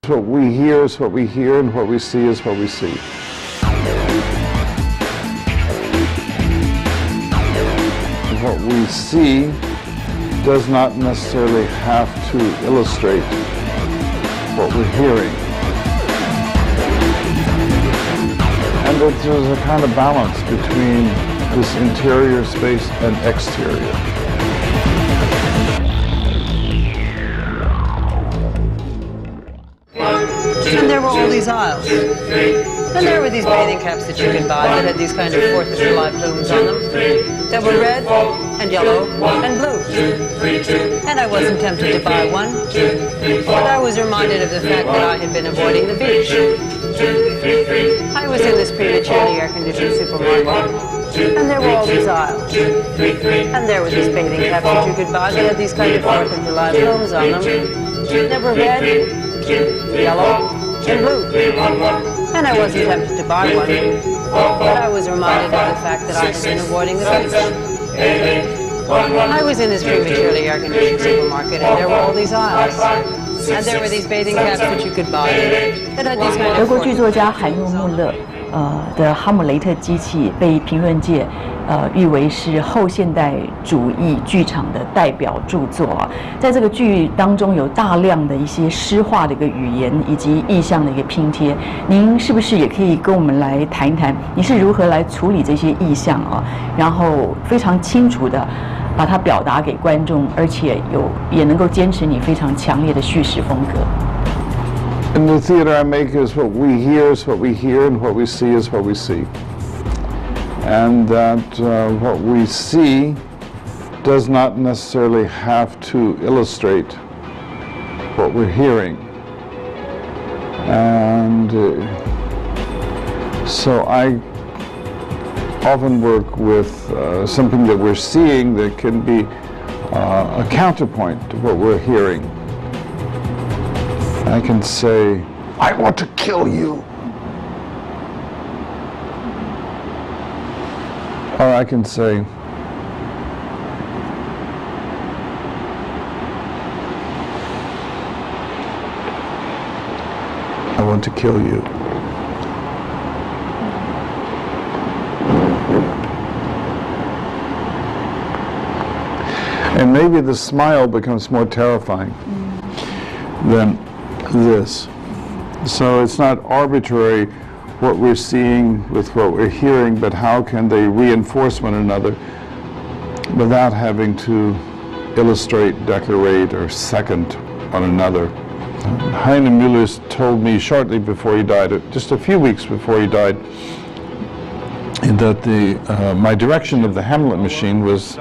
What we hear is what we hear, and what we see is what we see. What we see does not necessarily have to illustrate what we're hearing. And that there's a kind of balance between this interior space and exterior. And there were all these aisles. And there were these bathing caps that you could buy that had these kind of 4th of July plumes on them that were red and yellow and blue. And I wasn't tempted to buy one, but I was reminded of the fact that I had been avoiding the beach. I was in this prematurely air-conditioned supermarket, and there were all these aisles. And there were these bathing caps that you could buy that had these kind of 4th of July plumes on them that were red, yellow, and blue. And I wasn't tempted to buy one, but I was reminded of the fact that I had been avoiding the beach. I was in this prematurely air-conditioned supermarket, and there were all these aisles. And there were these bathing caps that you could buy that had these kind of... 德国剧作家海诺穆勒的《哈姆雷特》机器被评论界誉为是后现代主义剧场的代表著作啊。在这个剧当中有大量的一些诗化的一个语言以及意象的一个拼贴，您是不是也可以跟我们来谈一谈，你是如何来处理这些意象啊？然后非常清楚的把它表达给观众，而且也能够坚持你非常强烈的叙事风格。In the theater I make is what we hear is what we hear, and what we see is what we see. And that what we see does not necessarily have to illustrate what we're hearing. And so I often work with something that we're seeing that can be a counterpoint to what we're hearing. I can say, I want to kill you. Or I can say, I want to kill you. And maybe the smile becomes more terrifying than this. So it's not arbitrary what we're seeing with what we're hearing, but how can they reinforce one another without having to illustrate, decorate, or second one another. Heine Müller told me shortly before he died, just a few weeks before he died, that my direction of the Hamlet machine was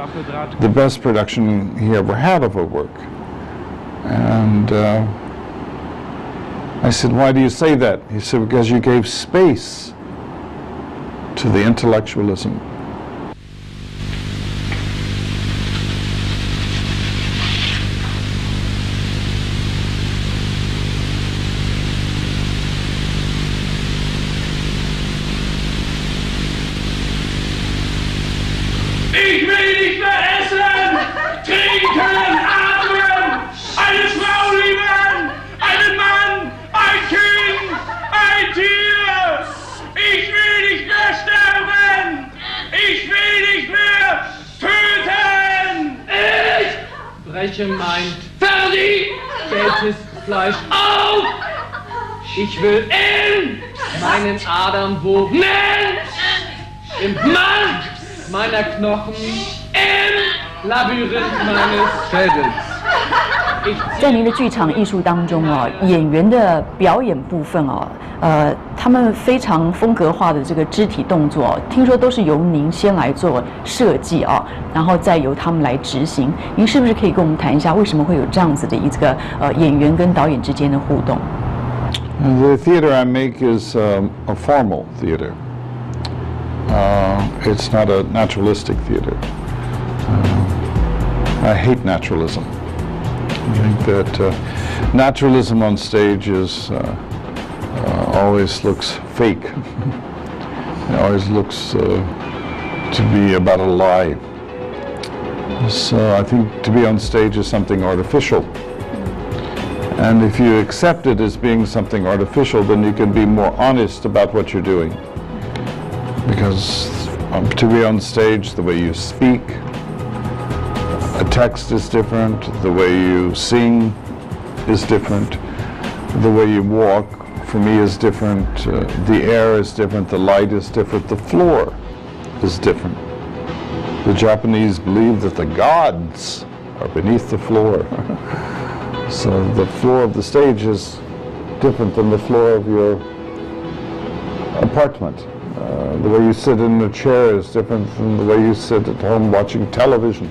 the best production he ever had of a work. And I said, why do you say that? He said, because you gave space to the intellectualism. Ich will nicht mehr essen, trinken, atmen, eine Frau lieben, einen Mann, ein Kind, ein Tier. Ich will nicht mehr sterben. Ich will nicht mehr töten. Ich breche mein verdientes Fleisch auf. Ich will in meinen Adern wohnen. Im Mark meiner Knochen, im Labyrinth meines Schädels. 在您的剧场艺术当中啊，演员的表演部分啊，他们非常风格化的这个肢体动作，听说都是由您先来做设计啊，然后再由他们来执行。您是不是可以跟我们谈一下，为什么会有这样子的一个演员跟导演之间的互动？ The theater I make is a formal theater. It's not a naturalistic theater. I hate naturalism. I think that naturalism on stage is always looks fake. It always looks to be about a lie. So I think to be on stage is something artificial. And if you accept it as being something artificial, then you can be more honest about what you're doing. Because to be on stage, the way you speak, a text is different, the way you sing is different, the way you walk, for me, is different, the air is different, the light is different, the floor is different. The Japanese believe that the gods are beneath the floor. So the floor of the stage is different than the floor of your apartment. The way you sit in a chair is different than the way you sit at home watching television.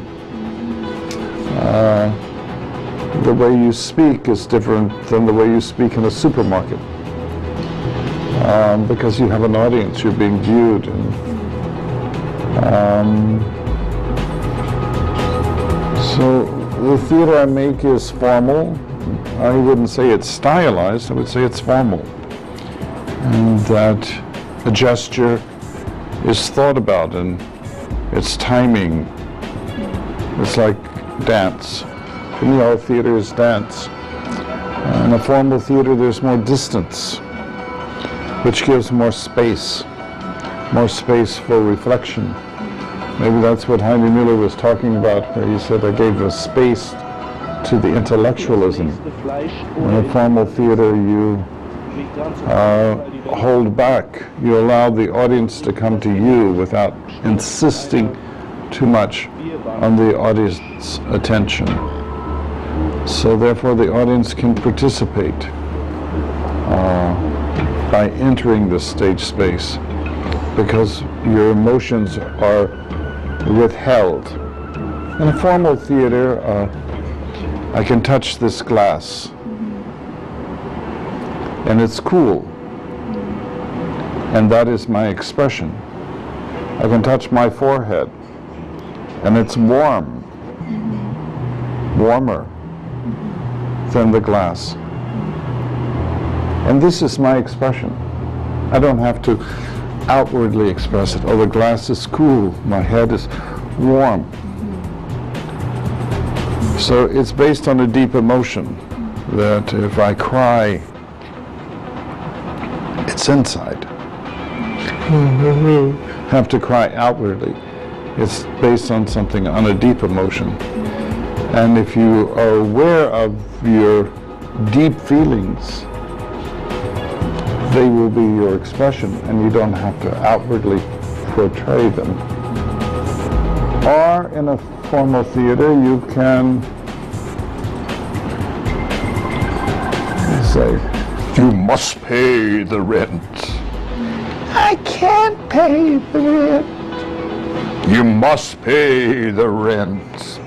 The way you speak is different than the way you speak in a supermarket. Because you have an audience, you're being viewed. And, so the theater I make is formal. I wouldn't say it's stylized, I would say it's formal. And that a gesture is thought about and its timing. It's like dance. In the art theater is dance. In a formal theater there's more distance, which gives more space for reflection. Maybe that's what Heine Müller was talking about, where he said, I gave a space to the intellectualism. In a formal theater, you hold back. You allow the audience to come to you without insisting too much on the audience's attention. So therefore, the audience can participate by entering the stage space, because your emotions are withheld. In a formal theater, I can touch this glass, and it's cool, and that is my expression. I can touch my forehead, and it's warm, warmer than the glass. And this is my expression. I don't have to outwardly express it. Oh, the glass is cool, my head is warm. So it's based on a deep emotion that if I cry, it's inside. Have to cry outwardly. It's based on something, on a deep emotion. And if you are aware of your deep feelings, they will be your expression, and you don't have to outwardly portray them. Or in a formal theater, you can say, you must pay the rent. I can't pay the rent. You must pay the rent.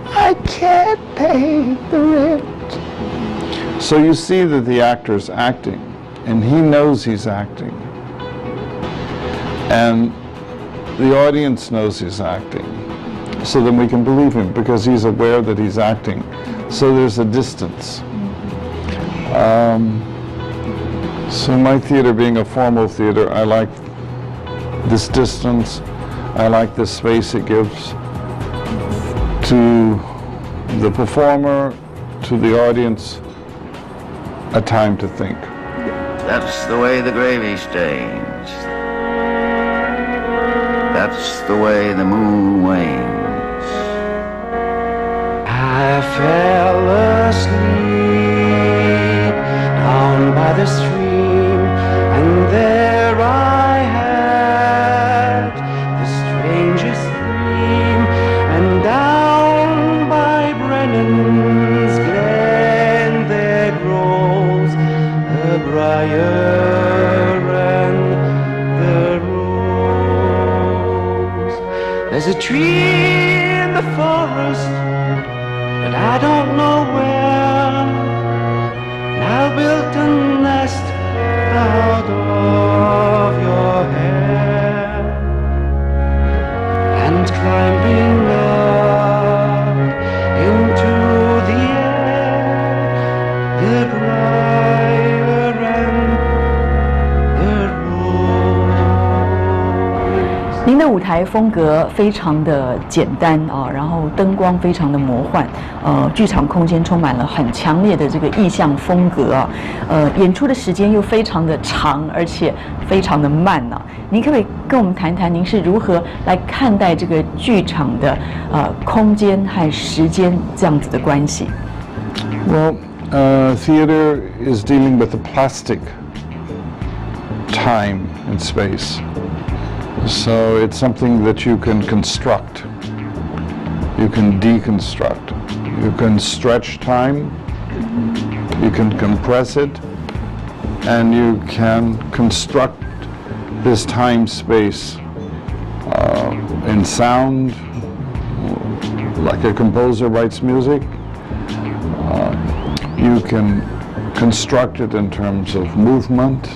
I can't pay the rent. So you see that the actor's acting, and he knows he's acting. And the audience knows he's acting. So then we can believe him, because he's aware that he's acting. So there's a distance. So my theater being a formal theater, I like this distance. I like the space it gives to the performer, to the audience, a time to think. That's the way the gravy stains. That's the way the moon wanes. I fell asleep down by the stream, and there I had the strangest dream. And down by Brennan's glen there grows a briar and the rose. There's a tree in the forest, but I don't know where. And I built a nest out of your hair, and climbing up into the air, the briar and the rose. 您的舞台风格非常的简单啊，然后灯光非常的魔幻，剧场空间充满了很强烈的这个意象风格啊，演出的时间又非常的长，而且非常的慢啊。您可不可以跟我们谈谈您是如何来看待这个剧场的空间和时间这样子的关系？ Well, theater is dealing with the plastic time and space. So it's something that you can construct, you can deconstruct, you can stretch time, you can compress it, and you can construct this time space in sound, like a composer writes music. You can construct it in terms of movement,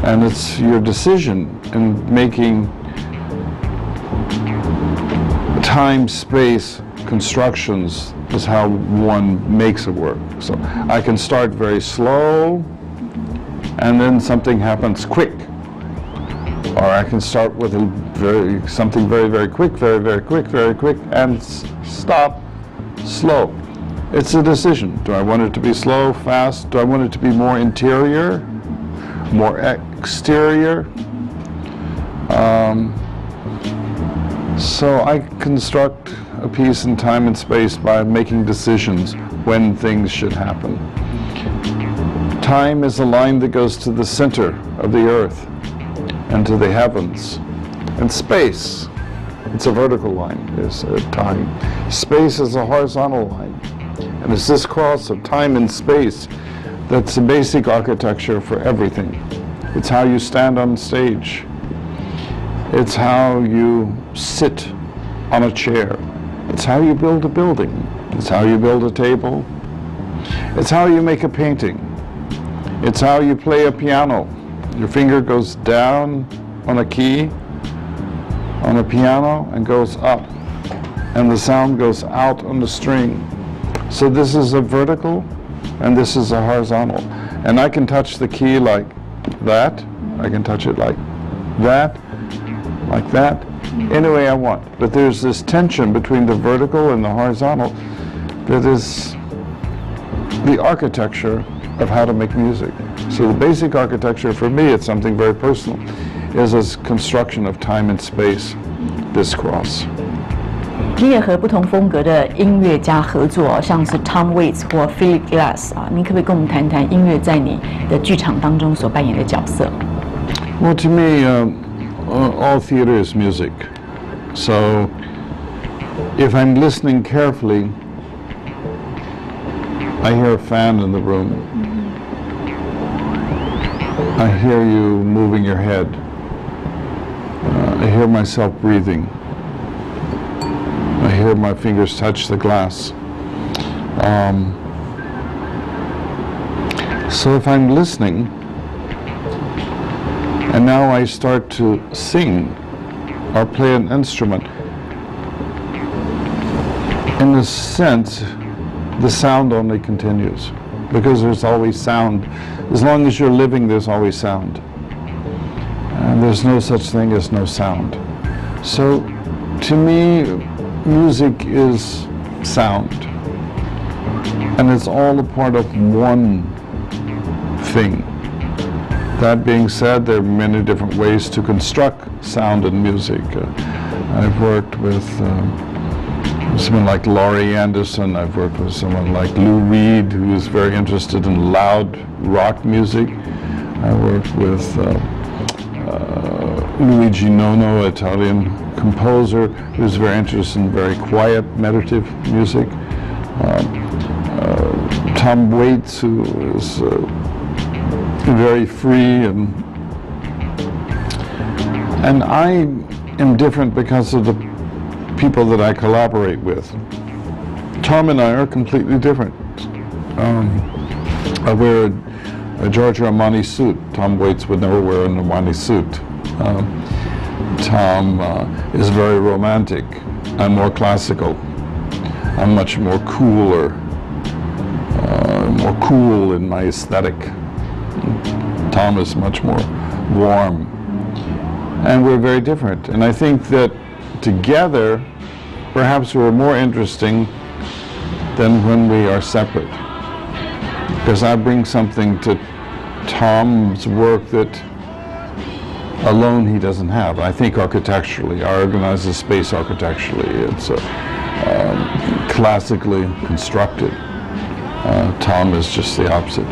and it's your decision in making time-space constructions is how one makes it work. So I can start very slow, and then something happens quick. Or I can start with something very, very quick, very, very quick, very quick, and stop slow. It's a decision. Do I want it to be slow, fast? Do I want it to be more interior, more exterior? So I construct a piece in time and space by making decisions when things should happen. Time is a line that goes to the center of the earth and to the heavens. And space, it's a vertical line, is time. Space is a horizontal line. And it's this cross of time and space that's the basic architecture for everything. It's how you stand on stage. It's how you sit on a chair. It's how you build a building. It's how you build a table. It's how you make a painting. It's how you play a piano. Your finger goes down on a key on a piano and goes up, and the sound goes out on the string. So this is a vertical and this is a horizontal. And I can touch the key like that. I can touch it like that, any way I want. But there's this tension between the vertical and the horizontal that is the architecture of how to make music. So the basic architecture for me, it's something very personal, is a construction of time and space, this cross. 你也和不同风格的音乐家合作，像是 Tom Waits 或 Philip Glass 啊，您可不可以跟我们谈谈音乐在你的剧场当中所扮演的角色？ Well, to me, all theater is music. So if I'm listening carefully, I hear a fan in the room. I hear you moving your head. I hear myself breathing. I hear my fingers touch the glass. So if I'm listening, and now I start to sing or play an instrument, in a sense, the sound only continues, because there's always sound. As long as you're living, there's always sound. And there's no such thing as no sound. So to me, music is sound, and it's all a part of one thing. That being said, there are many different ways to construct sound and music. I've worked with someone like Laurie Anderson. I've worked with someone like Lou Reed, who is very interested in loud rock music. I worked with Luigi Nono, Italian composer, who's very interested in very quiet, meditative music. Tom Waits, who is very free, and I am different because of the people that I collaborate with. Tom and I are completely different. I wear a Giorgio Armani suit. Tom Waits would never wear an Armani suit. Tom is very romantic. I'm more classical. I'm much more cooler, more cool in my aesthetic. Tom is much more warm. And we're very different. And I think that together, perhaps we're more interesting than when we are separate. Because I bring something to Tom's work that alone he doesn't have. I think architecturally, I organize the space architecturally. It's classically constructed. Tom is just the opposite.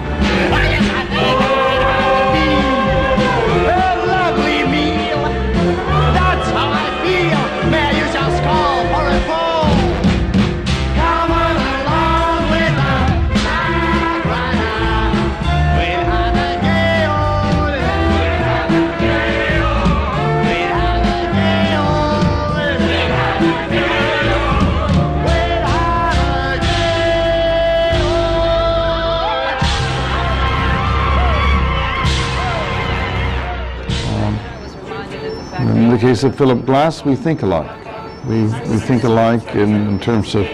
In the case of Philip Glass, we think alike. We think alike in terms of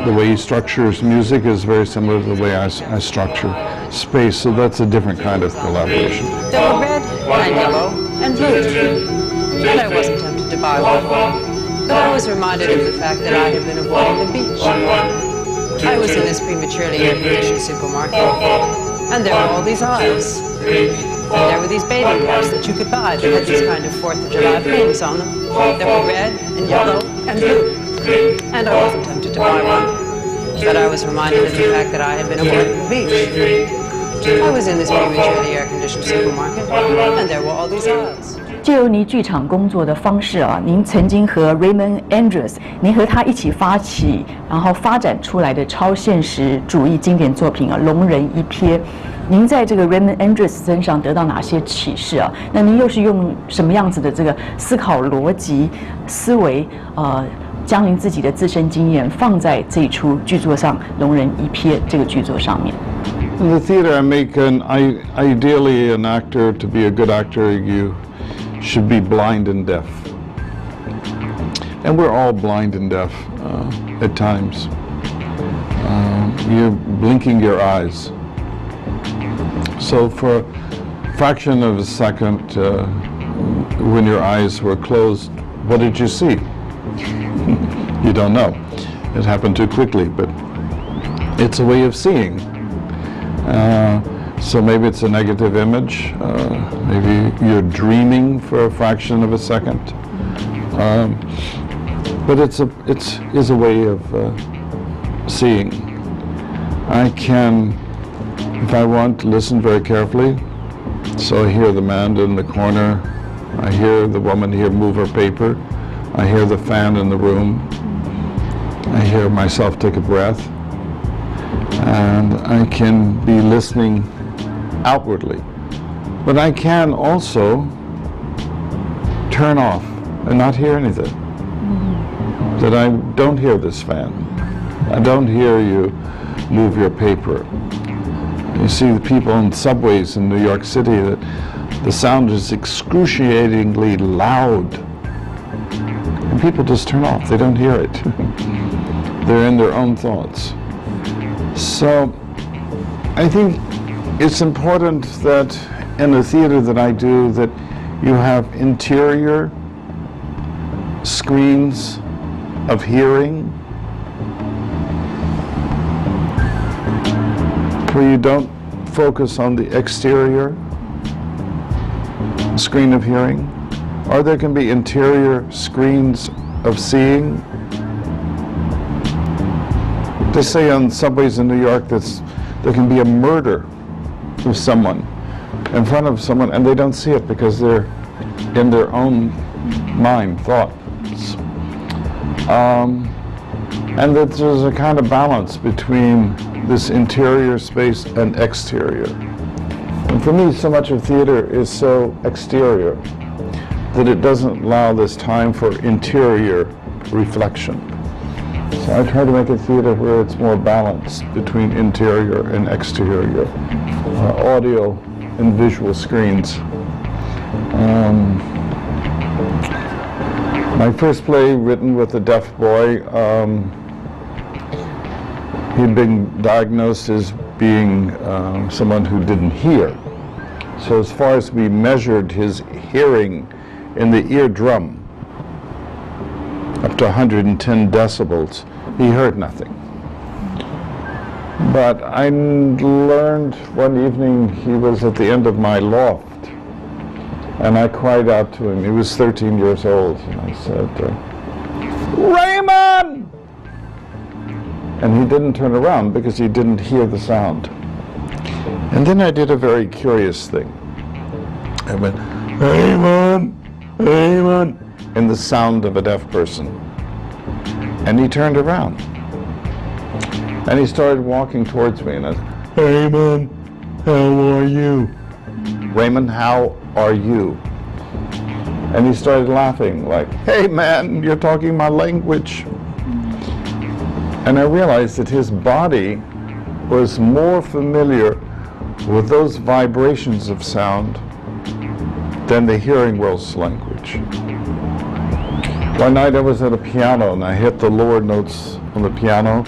the way he structures music is very similar to the way I structure space, so that's a different kind of collaboration. They were red and yellow and blue, and I wasn't tempted to buy one. But I was reminded of the fact that I had been avoiding the beach. I was in this prematurely air-conditioned supermarket, and there were all these aisles. And there were these bathing caps that you could buy that had these kind of 4th of July plumes on them. They were red and yellow and blue. And I wasn't tempted to buy one. But I was reminded of the fact that I had been avoiding the beach. I was in this prematurely air-conditioned supermarket, and there were all these aisles. 借由您剧场工作的方式啊，您曾经和 Raymond Andrews， 您和他一起发起，然后发展出来的超现实主义经典作品啊，《聋人一瞥》。您在这个 Raymond Andrews 身上得到哪些启示啊？那您又是用什么样子的这个思考逻辑、思维，将您自己的自身经验放在这一出剧作上，《聋人一瞥》这个剧作上面？In the theater, I make ideally an actor, to be a good actor, you should be blind and deaf. And we're all blind and deaf at times. You're blinking your eyes. So for a fraction of a second, when your eyes were closed, what did you see? You don't know. It happened too quickly, but it's a way of seeing. So maybe it's a negative image. Maybe you're dreaming for a fraction of a second. But it's a way of seeing. I can, if I want, listen very carefully. So I hear the man in the corner. I hear the woman here move her paper. I hear the fan in the room. I hear myself take a breath. And I can be listening outwardly. But I can also turn off and not hear anything. That I don't hear this fan. I don't hear you move your paper. You see the people in subways in New York City, that the sound is excruciatingly loud. And people just turn off, they don't hear it. They're in their own thoughts. So I think it's important that in the theater that I do, that you have interior screens of hearing where you don't focus on the exterior screen of hearing, or there can be interior screens of seeing. They say on subways in New York that there can be a murder of someone in front of someone and they don't see it because they're in their own mind, thoughts. And that there's a kind of balance between this interior space and exterior. And for me, so much of theater is so exterior that it doesn't allow this time for interior reflection. So I try to make a theater where it's more balanced between interior and exterior, audio and visual screens. My first play, written with a deaf boy, he'd been diagnosed as being someone who didn't hear. So as far as we measured his hearing, in the eardrum, up to 110 decibels. He heard nothing. But I learned one evening he was at the end of my loft, and I cried out to him. He was 13 years old, and I said, Raymond! And he didn't turn around because he didn't hear the sound. And then I did a very curious thing. I went, Raymond, Raymond, in the sound of a deaf person. And he turned around. And he started walking towards me, and I said, Raymond, how are you? Raymond, how are you? And he started laughing like, hey man, you're talking my language. And I realized that his body was more familiar with those vibrations of sound than the hearing world's language. One night I was at a piano and I hit the lower notes on the piano,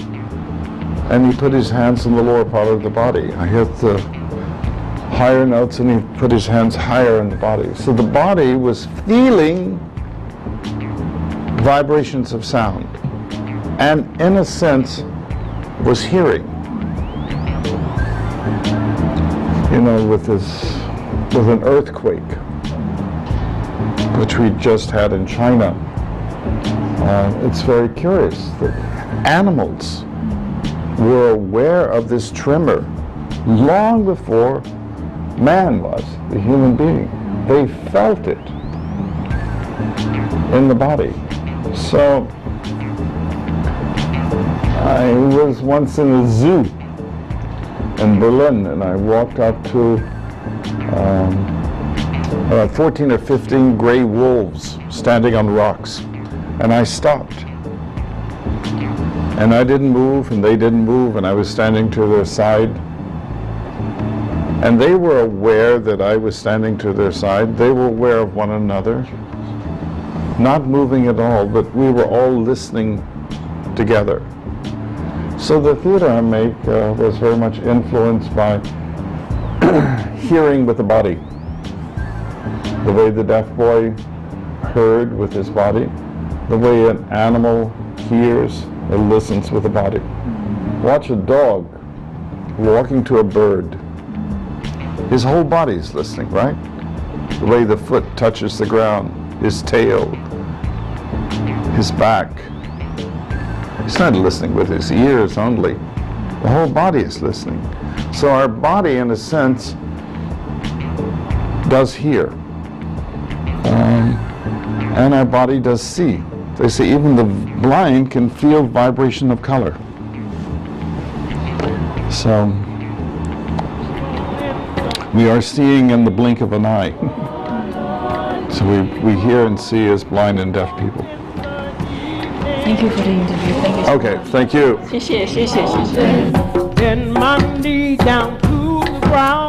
and he put his hands in the lower part of the body. I hit the higher notes and he put his hands higher in the body. So the body was feeling vibrations of sound, and in a sense was hearing. You know, with an earthquake, which we just had in China, it's very curious that animals were aware of this tremor long before man was, the human being. They felt it in the body. So I was once in a zoo in Berlin, and I walked up to 14 or 15 gray wolves standing on rocks, and I stopped. And I didn't move, and they didn't move, and I was standing to their side. And they were aware that I was standing to their side. They were aware of one another, not moving at all, but we were all listening together. So the theater I make was very much influenced by hearing with the body. The way the deaf boy heard with his body, the way an animal hears or listens with the body. Watch a dog walking to a bird. His whole body is listening, right? The way the foot touches the ground, his tail, his back. He's not listening with his ears only. The whole body is listening. So our body, in a sense, does hear. And our body does see. They say even the blind can feel vibration of color. So we are seeing in the blink of an eye. So we hear and see as blind and deaf people. Thank you for the interview. Thank you so Okay, much. thank you. 谢谢，谢谢，谢谢。 Bend my knee down to the ground.